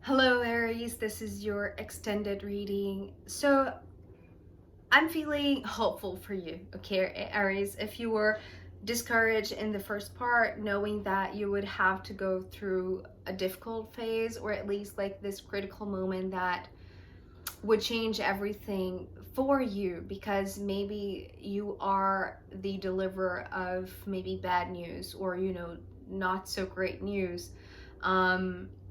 Hello Aries, this is your extended reading. So I'm feeling hopeful for you, okay Aries. If you were discouraged in the first part, knowing that you would have to go through a difficult phase, or at least like this critical moment that would change everything for you, because maybe you are the deliverer of maybe bad news, or not so great news,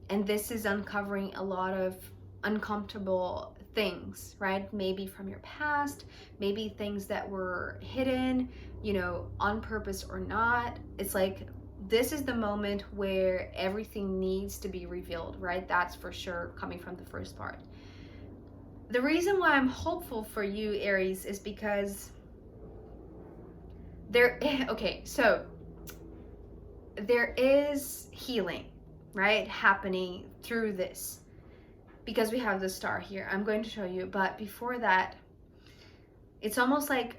and this is uncovering a lot of uncomfortable things, right? Maybe from your past, maybe things that were hidden, on purpose or not. It's like this is the moment where everything needs to be revealed, right? That's for sure coming from the first part. The reason why I'm hopeful for you, Aries, is because okay, so there is healing, right, happening through this, because we have the star here. I'm going to show you, but before that, it's almost like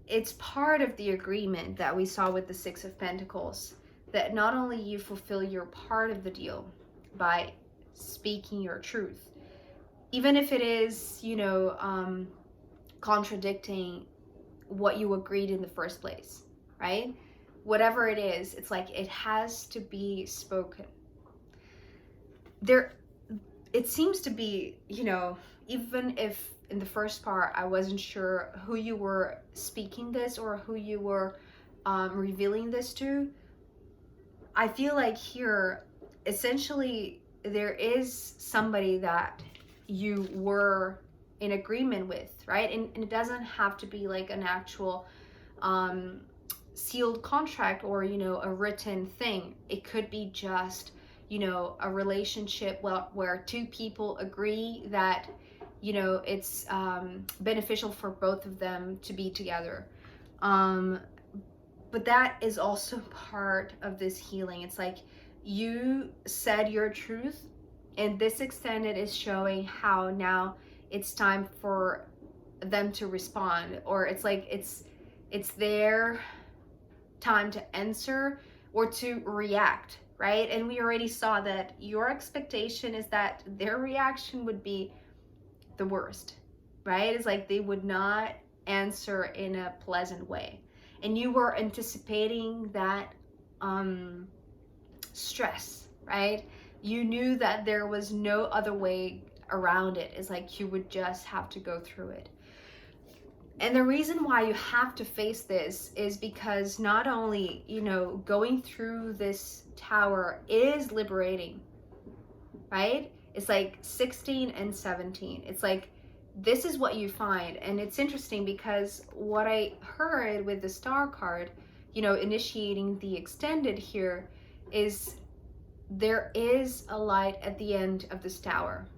it's part of the agreement that we saw with the Six of Pentacles, that not only you fulfill your part of the deal by speaking your truth, even if it is, contradicting what you agreed in the first place, right? Whatever it is, it's like it has to be spoken. It seems to be, even if in the first part I wasn't sure who you were speaking this or who you were revealing this to, I feel like here, essentially, there is somebody that you were in agreement with, right? And it doesn't have to be like an actual sealed contract, or a written thing. It could be just a relationship where two people agree that it's beneficial for both of them to be together. But that is also part of this healing. It's like you said your truth, and this extended is showing how now it's time for them to respond, or it's like it's their time to answer or to react, right? And we already saw that your expectation is that their reaction would be the worst, right? It's like they would not answer in a pleasant way, and you were anticipating that stress, right? You knew that there was no other way around it. It's like you would just have to go through it. And the reason why you have to face this is because not only, going through this tower is liberating, right? It's like 16 and 17. It's like this is what you find. And it's interesting because what I heard with the star card, initiating the extended here, is there is a light at the end of this tower.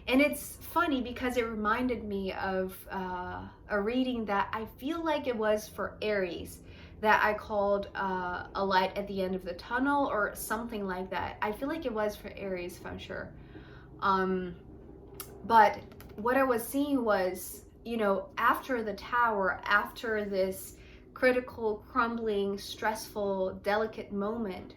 And it's funny because it reminded me of a reading that I feel like it was for Aries, that I called a light at the end of the tunnel or something like that. I feel like it was for Aries, if I'm sure. But what I was seeing was, after the tower, after this critical, crumbling, stressful, delicate moment,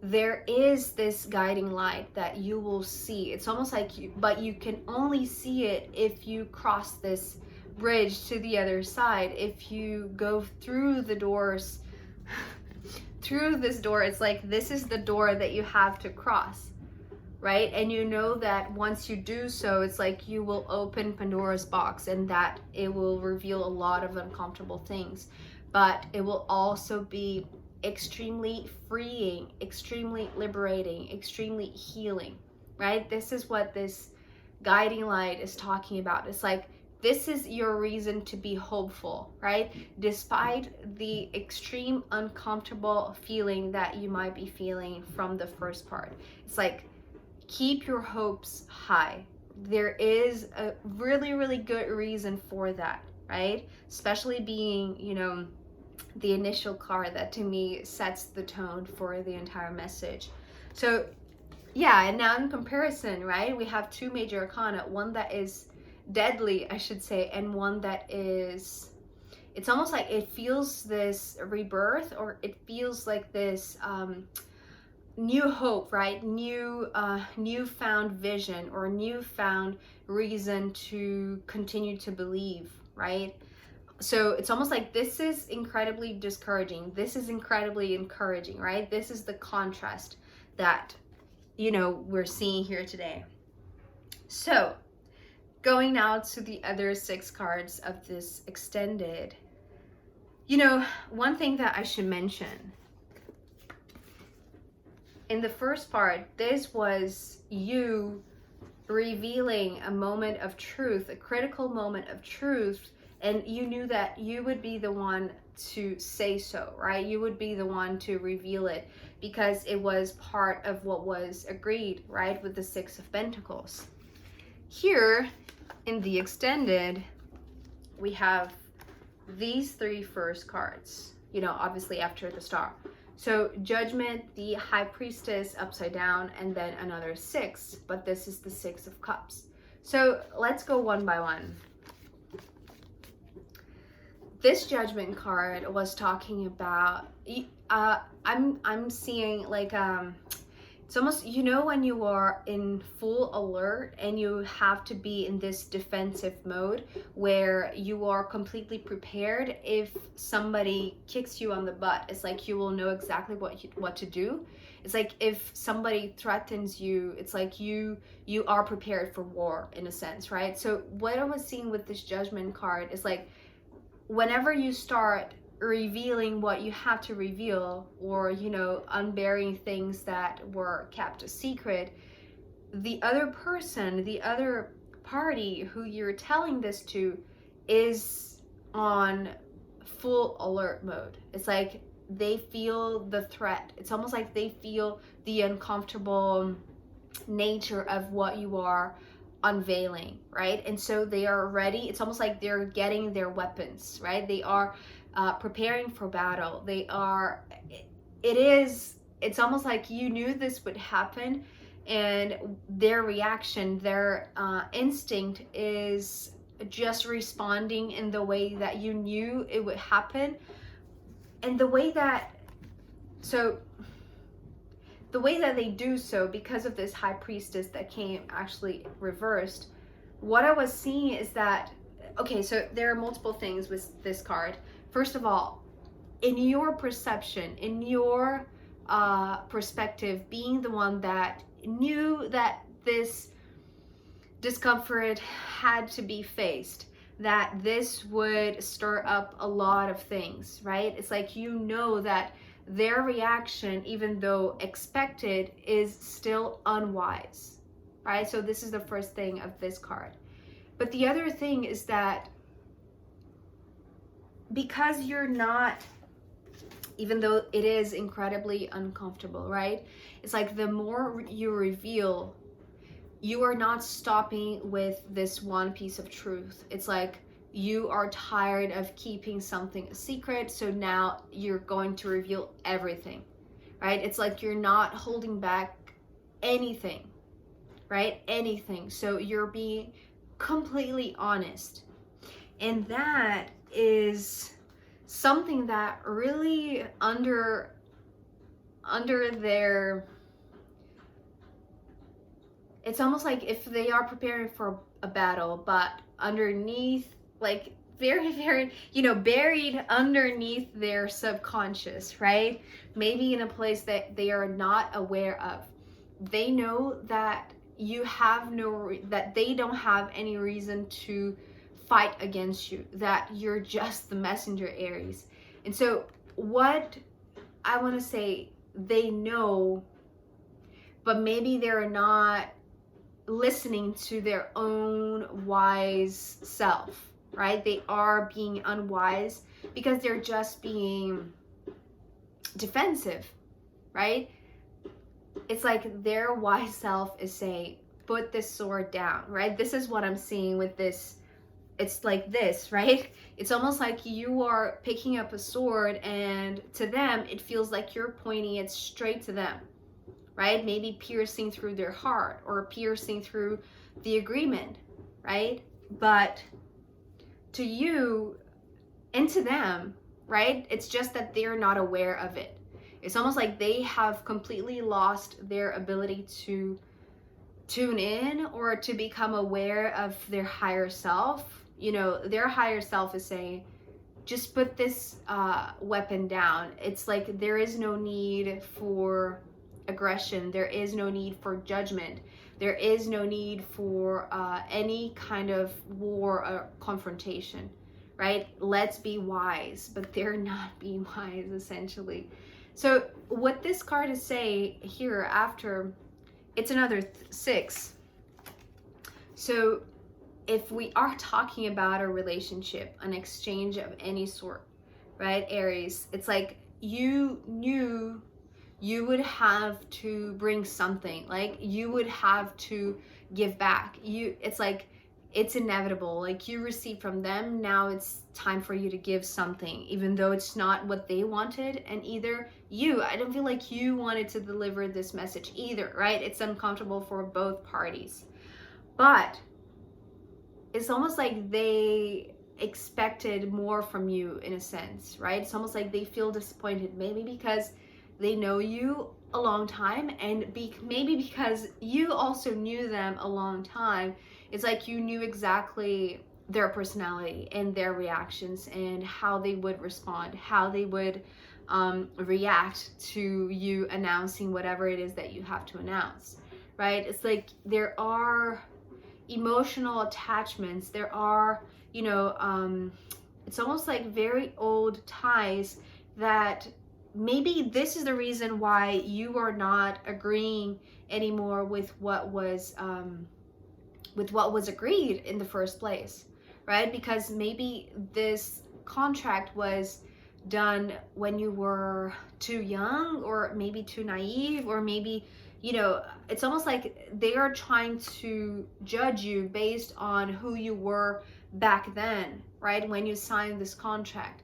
there is this guiding light that you will see. It's almost like but you can only see it if you cross this bridge to the other side. If you go through the doors, through this door, it's like this is the door that you have to cross, right? And that once you do so, it's like you will open Pandora's box, and that it will reveal a lot of uncomfortable things, but it will also be extremely freeing, extremely liberating, extremely healing, right? This is what this guiding light is talking about. It's like this is your reason to be hopeful, right? Despite the extreme uncomfortable feeling that you might be feeling from the first part. It's like keep your hopes high. There is a really, really good reason for that, right? Especially being, the initial card that to me sets the tone for the entire message. So yeah, and now in comparison, right, we have two major arcana, one that is deadly, I should say, and one that is, it's almost like it feels this rebirth, or it feels like this new hope, right? Newfound vision or newfound reason to continue to believe, right? So it's almost like this is incredibly discouraging. This is incredibly encouraging, right? This is the contrast that, you know, we're seeing here today. So going now to the other 6 cards of this extended, you know, one thing that I should mention in the first part, this was you revealing a moment of truth, a critical moment of truth, and you knew that you would be the one to say so, right? You would be the one to reveal it because it was part of what was agreed, right, with the 6 of Pentacles. Here in the extended, we have these 3 first cards, you know, obviously after the Star. So Judgment, the High Priestess upside down, and then another 6, but this is the 6 of Cups. So let's go one by one. This Judgment card was talking about, I'm seeing like, it's almost, you know, when you are in full alert and you have to be in this defensive mode where you are completely prepared if somebody kicks you on the butt. It's like you will know exactly what to do. It's like if somebody threatens you, it's like you are prepared for war in a sense, right? So what I was seeing with this Judgment card is like, whenever you start revealing what you have to reveal, or, you know, unburying things that were kept a secret, the other person, the other party who you're telling this to is on full alert mode. It's like they feel the threat. It's almost like they feel the uncomfortable nature of what you are unveiling, right? And so they are ready. It's almost like they're getting their weapons, right? They are preparing for battle. They are, it's almost like you knew this would happen, and their reaction, their instinct is just responding in the way that you knew it would happen. And the way that they do so, because of this High Priestess that came actually reversed, what I was seeing is that, okay, so there are multiple things with this card. First of all, in your perception, in your perspective, being the one that knew that this discomfort had to be faced, that this would stir up a lot of things, right? It's like, you know, that their reaction, even though expected, is still unwise, right? So this is the first thing of this card. But the other thing is that because you're not, even though it is incredibly uncomfortable, right? It's like the more you reveal, you are not stopping with this one piece of truth. It's like you are tired of keeping something a secret, so now you're going to reveal everything, right? It's like you're not holding back anything, right? Anything. So you're being completely honest. And that is something that really under their, it's almost like if they are preparing for a battle, but underneath, like very, very, you know, buried underneath their subconscious, right? Maybe in a place that they are not aware of. They know that you have that they don't have any reason to fight against you, that you're just the messenger, Aries. And so what I want to say, they know, but maybe they're not listening to their own wise self, right? They are being unwise because they're just being defensive, right? It's like their wise self is saying, put this sword down, right? This is what I'm seeing with this. It's like this, right? It's almost like you are picking up a sword, and to them, it feels like you're pointing it straight to them, right? Maybe piercing through their heart or piercing through the agreement, right? But to you and to them, right? It's just that they're not aware of it. It's almost like they have completely lost their ability to tune in or to become aware of their higher self. You know, their higher self is saying, just put this weapon down. It's like there is no need for aggression. There is no need for judgment. There is no need for any kind of war or confrontation, right? Let's be wise, but they're not being wise, essentially. So what this card is saying here after, it's another 6. So if we are talking about a relationship, an exchange of any sort, right, Aries, it's like you knew you would have to bring something, like you would have to give back. It's like it's inevitable, like you receive from them, now it's time for you to give something, even though it's not what they wanted. And either I don't feel like you wanted to deliver this message either, right? It's uncomfortable for both parties, but it's almost like they expected more from you in a sense, right? It's almost like they feel disappointed, maybe because they know you a long time, and maybe because you also knew them a long time. It's like you knew exactly their personality and their reactions and how they would respond, how they would react to you announcing whatever it is that you have to announce, right? It's like there are emotional attachments, there are, it's almost like very old ties that maybe this is the reason why you are not agreeing anymore with what was agreed in the first place, right? Because maybe this contract was done when you were too young, or maybe too naive, or maybe, it's almost like they are trying to judge you based on who you were back then, right? When you signed this contract.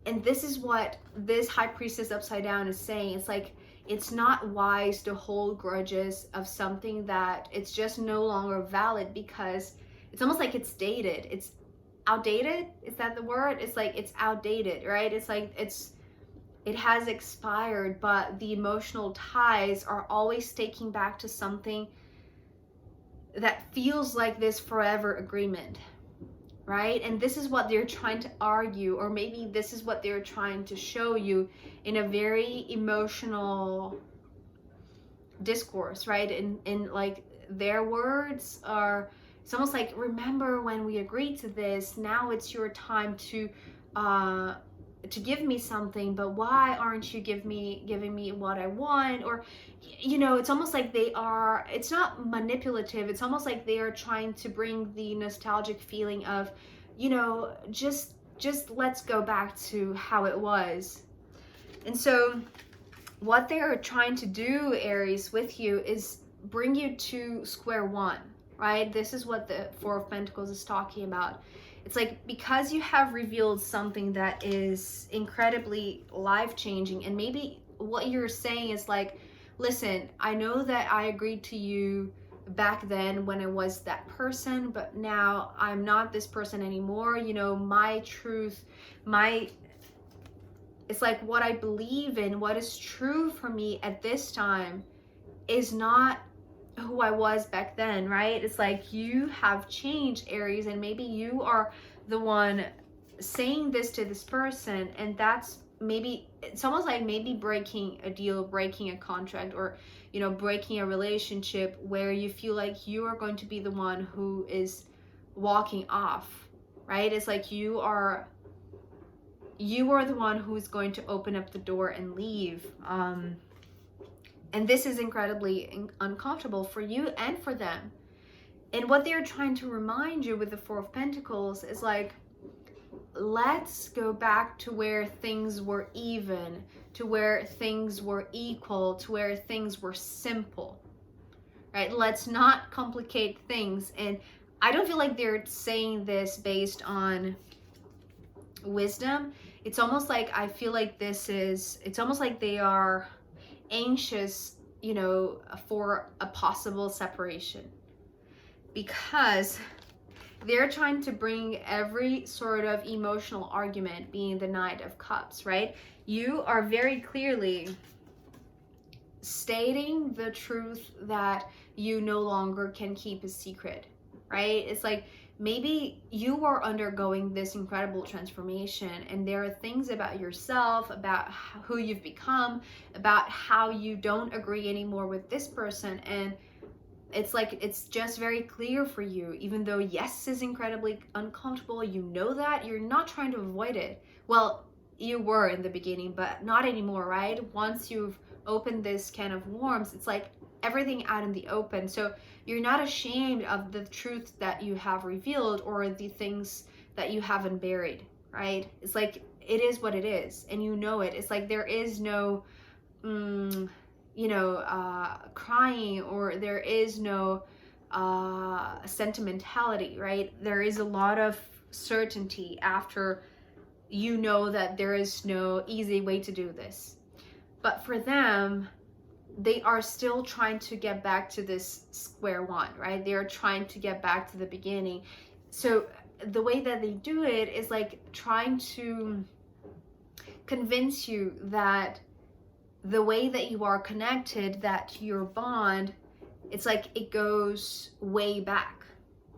And this is what this High Priestess upside down is saying. It's like, it's not wise to hold grudges of something that it's just no longer valid, because it's almost like it's dated. It's outdated. Is that the word? It's like it's outdated, right? It's like it has expired, but the emotional ties are always taking back to something that feels like this forever agreement, right? And this is what they're trying to argue, or maybe this is what they're trying to show you in a very emotional discourse, right? And like their words are, it's almost like, remember when we agreed to this, now it's your time to give me something, but why aren't you giving me what I want? Or, it's almost like it's not manipulative, it's almost like they are trying to bring the nostalgic feeling of, just let's go back to how it was. And so what they are trying to do, Aries, with you is bring you to square one, right? This is what the Four of Pentacles is talking about. It's like, because you have revealed something that is incredibly life-changing, and maybe what you're saying is like, listen, I know that I agreed to you back then when I was that person, but now I'm not this person anymore. My truth, it's like what I believe in, what is true for me at this time is not who I was back then, right? It's like you have changed, Aries, and maybe you are the one saying this to this person, and that's maybe, it's almost like maybe breaking a deal, breaking a contract, or breaking a relationship where you feel like you are going to be the one who is walking off, right? It's like you are the one who's going to open up the door and leave. And this is incredibly uncomfortable for you and for them. And what they're trying to remind you with the Four of Pentacles is like, let's go back to where things were even, to where things were equal, to where things were simple, right? Let's not complicate things. And I don't feel like they're saying this based on wisdom. It's almost like, I feel like it's almost like they are anxious, for a possible separation, because they're trying to bring every sort of emotional argument, being the Knight of Cups, right? You are very clearly stating the truth that you no longer can keep a secret, right? It's like maybe you are undergoing this incredible transformation, and there are things about yourself, about who you've become, about how you don't agree anymore with this person, and it's like it's just very clear for you, even though yes is incredibly uncomfortable, you know that you're not trying to avoid it. Well, you were in the beginning, but not anymore, right? Once you've opened this can of worms, it's like everything out in the open. So you're not ashamed of the truth that you have revealed or the things that you haven't buried, right? It's like it is what it is, and you know it. It's like there is no crying, or there is no sentimentality, right? There is a lot of certainty after you know that there is no easy way to do this. But for them, they are still trying to get back to this square one, right? They're trying to get back to the beginning. So the way that they do it is like trying to convince you that the way that you are connected, that your bond, it's like it goes way back,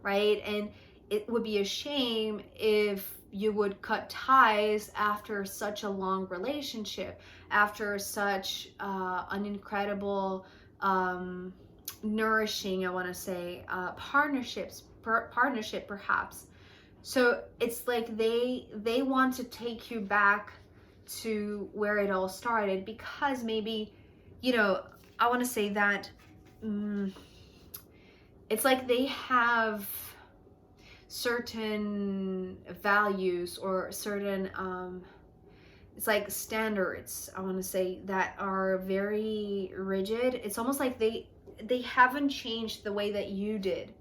right? And it would be a shame if you would cut ties after such a long relationship, after such an incredible, nourishing, I want to say, partnership perhaps. So it's like they want to take you back to where it all started, because maybe, I want to say that it's like they have certain values or certain it's like standards, I want to say, that are very rigid. It's almost like they haven't changed the way that you did,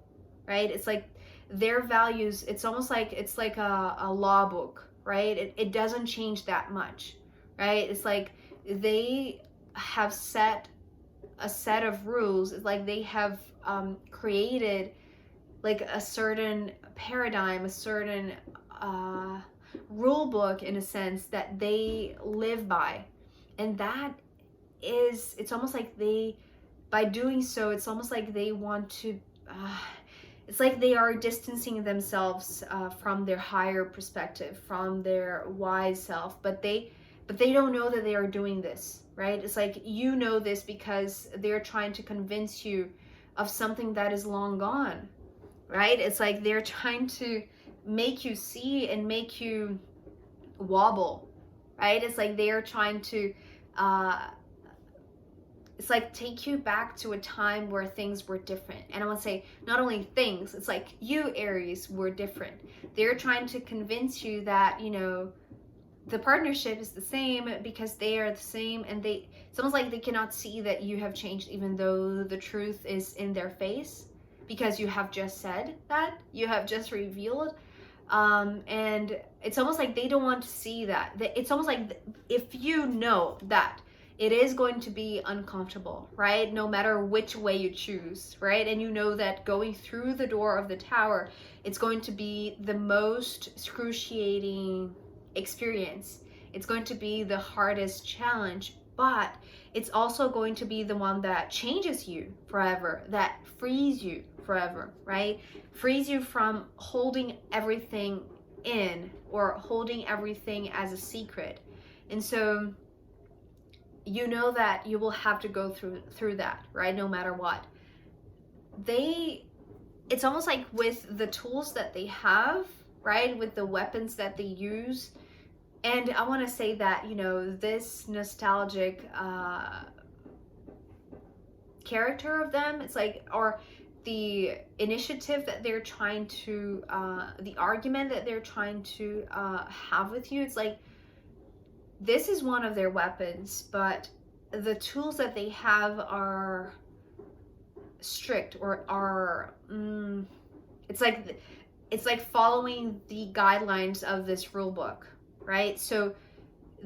right? It's like their values, it's almost like it's like a law book, right? It doesn't change that much, right? It's like they have set a set of rules. It's like they have created like a certain paradigm, a certain rule book, in a sense, that they live by. And that is, it's almost like they, by doing so, it's almost like they want to it's like they are distancing themselves from their higher perspective, from their wise self, but they don't know that they are doing this, right? It's like you know this because they're trying to convince you of something that is long gone, right? It's like they're trying to make you see and make you wobble, right? It's like they're trying to it's like take you back to a time where things were different. And I want to say, not only things, it's like you, Aries, were different. They're trying to convince you that, the partnership is the same because they are the same, and it's almost like they cannot see that you have changed, even though the truth is in their face, because you have just said that, you have just revealed. And it's almost like they don't want to see that. It's almost like if you know that it is going to be uncomfortable, right? No matter which way you choose, right? And you know that going through the door of the tower, it's going to be the most excruciating experience. It's going to be the hardest challenge, but it's also going to be the one that changes you forever, that frees you forever, right? Frees you from holding everything in or holding everything as a secret. And so you know that you will have to go through that, right? No matter what. It's almost like with the tools that they have, right? With the weapons that they use. And I want to say that, this nostalgic character of them, it's like, or the initiative that they're trying to, the argument that they're trying to have with you, it's like, this is one of their weapons, but the tools that they have are strict, or are, it's like following the guidelines of this rule book, right? So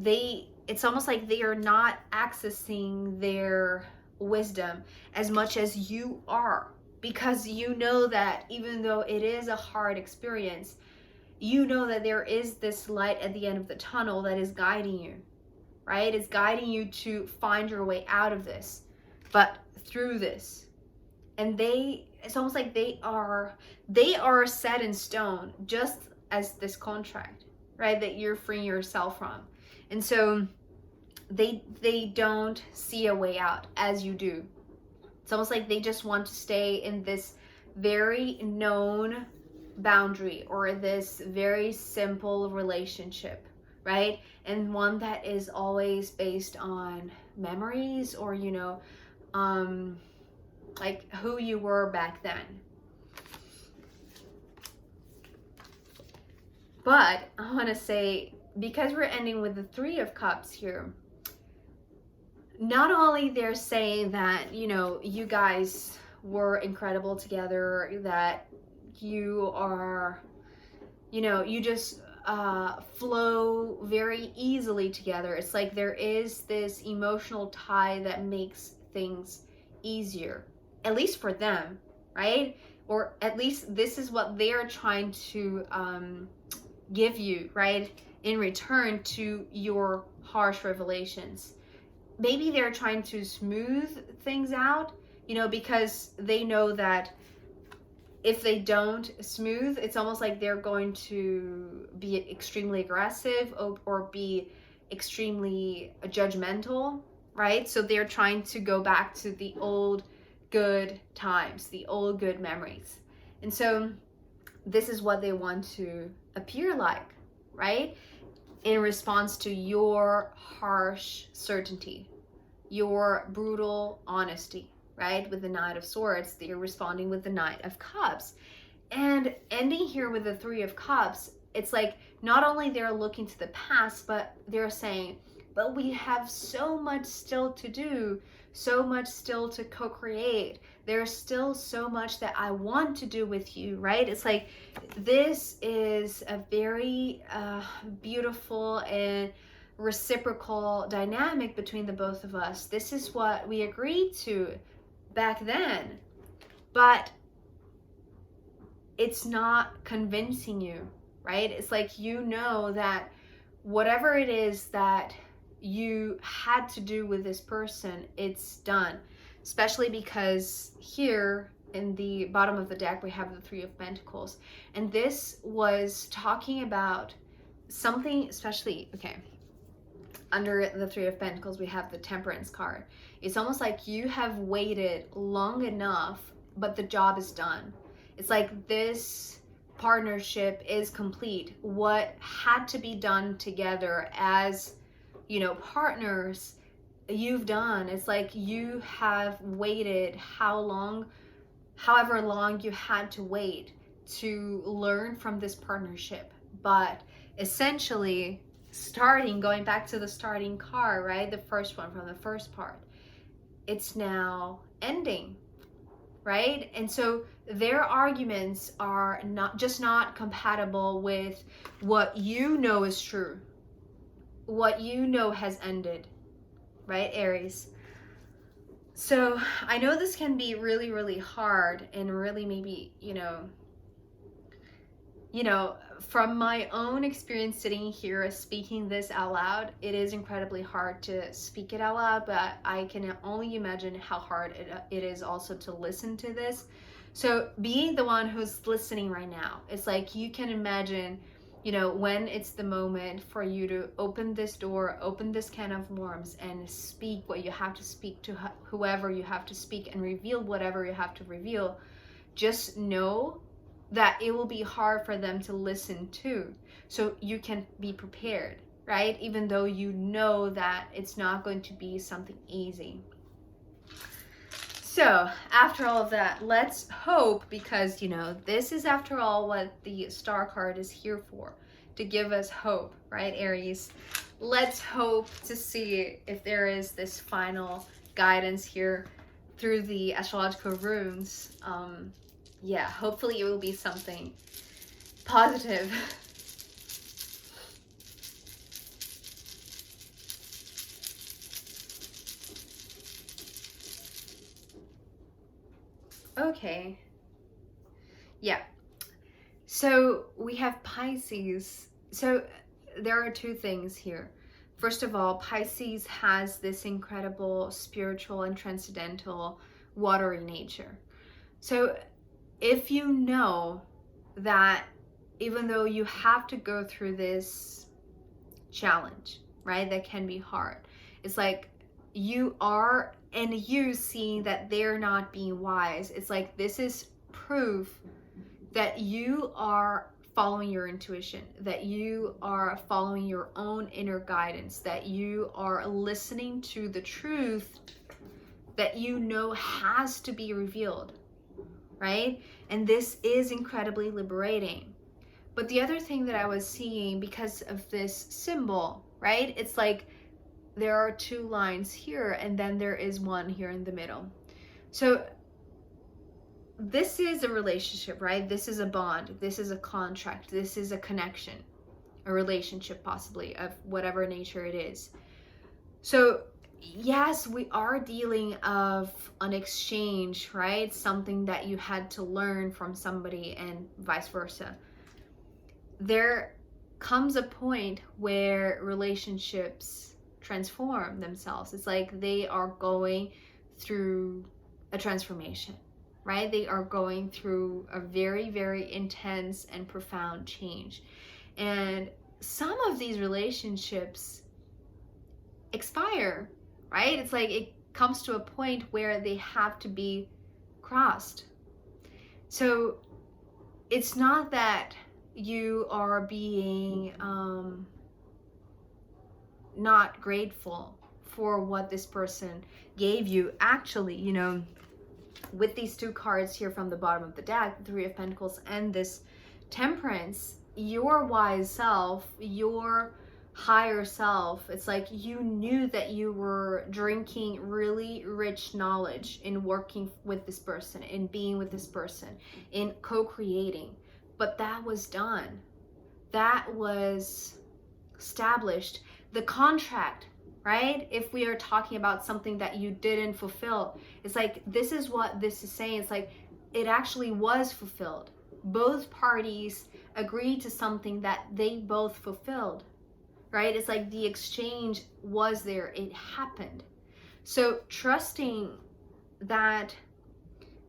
it's almost like they are not accessing their wisdom as much as you are, because you know that even though it is a hard experience, you know that there is this light at the end of the tunnel that is guiding you, right? It's guiding you to find your way out of this. but through this. And it's almost like they are set in stone, just as this contract, right, that you're freeing yourself from. And so they don't see a way out as you do. It's almost like they just want to stay in this very known boundary, or this very simple relationship, right? And one that is always based on memories, or like who you were back then. But I want to say, because we're ending with the Three of Cups here, not only they're saying that, you guys were incredible together, that you are, you just flow very easily together. It's like there is this emotional tie that makes things easier, at least for them, right? Or at least this is what they're trying to give you, right, in return to your harsh revelations. Maybe they're trying to smooth things out, because they know that if they don't smooth, it's almost like they're going to be extremely aggressive, or be extremely judgmental, right? So they're trying to go back to the old good times, the old good memories. And so this is what they want to appear like, right? In response to your harsh certainty, your brutal honesty, right? With the Knight of Swords, they're responding with the Knight of Cups. And ending here with the Three of Cups, it's like not only they're looking to the past, but they're saying, but we have so much still to do, so much still to co-create. There's still so much that I want to do with you, right? It's like this is a very beautiful and reciprocal dynamic between the both of us. This is what we agreed to back then, but it's not convincing you, right? It's like, that whatever it is that you had to do with this person, it's done. Especially because here in the bottom of the deck we have the Three of Pentacles, and this was talking about something, especially, okay, under the Three of Pentacles we have the Temperance card. It's almost like you have waited long enough, but the job is done. It's like this partnership is complete. What had to be done together as, partners, you've done. It's like you have waited however long you had to wait to learn from this partnership. But essentially, going back to the starting card, right? The first one from the first part, it's now ending, right? And so their arguments are not compatible with what is true, what has ended, right, Aries? So I know this can be really, really hard, and really maybe, from my own experience sitting here speaking this out loud, it is incredibly hard to speak it out loud, but I can only imagine how hard it is also to listen to this. So being the one who's listening right now, it's like you can imagine, when it's the moment for you to open this door, open this can of worms, and speak what you have to speak to whoever you have to speak, and reveal whatever you have to reveal. Just know that it will be hard for them to listen to. So you can be prepared, right? Even though you know that it's not going to be something easy. So after all of that, let's hope, because, this is after all what the Star card is here for, to give us hope, right, Aries? Let's hope to see if there is this final guidance here through the astrological runes. Yeah, hopefully it will be something positive. Okay. Yeah. So we have Pisces. So there are two things here. First of all, Pisces has this incredible spiritual and transcendental watery nature. So if you know that even though you have to go through this challenge, right, that can be hard, it's like you are, and you seeing that they're not being wise, it's like this is proof that you are following your intuition, that you are following your own inner guidance, that you are listening to the truth that you know has to be revealed, right? And this is incredibly liberating. But the other thing that I was seeing, because of this symbol, right? It's like there are two lines here and then there is one here in the middle. So this is a relationship, right? This is a bond. This is a contract. This is a connection, a relationship possibly of whatever nature it is. So yes, we are dealing of an exchange, right? Something that you had to learn from somebody and vice versa. There comes a point where relationships transform themselves. It's like they are going through a transformation, right? They are going through a very, very intense and profound change. And some of these relationships expire, right? It's like it comes to a point where they have to be crossed. So it's not that you are being not grateful for what this person gave you. Actually, you know, with these two cards here from the bottom of the deck, the Three of Pentacles and this Temperance, your wise self, your higher self, it's like you knew that you were drinking really rich knowledge in working with this person, in being with this person, in co-creating. But that was done. That was established. The contract, right? If we are talking about something that you didn't fulfill, it's like this is what this is saying. It's like it actually was fulfilled. Both parties agreed to something that they both fulfilled, right? It's like the exchange was there. It happened. So trusting that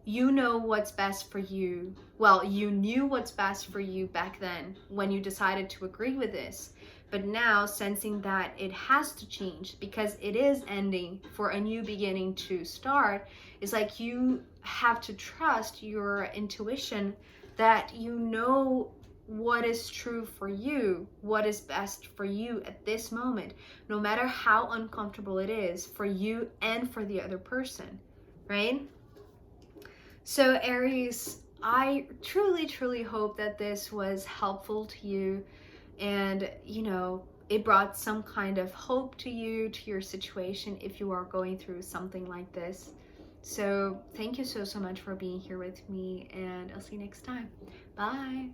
you know what's best for you. Well, you knew what's best for you back then when you decided to agree with this. But now sensing that it has to change because it is ending for a new beginning to start, is like you have to trust your intuition that you know what is true for you, what is best for you at this moment, no matter how uncomfortable it is for you and for the other person, right? So Aries, I truly, truly hope that this was helpful to you and, you know, it brought some kind of hope to you, to your situation if you are going through something like this. So thank you so much for being here with me, and I'll see you next time. Bye.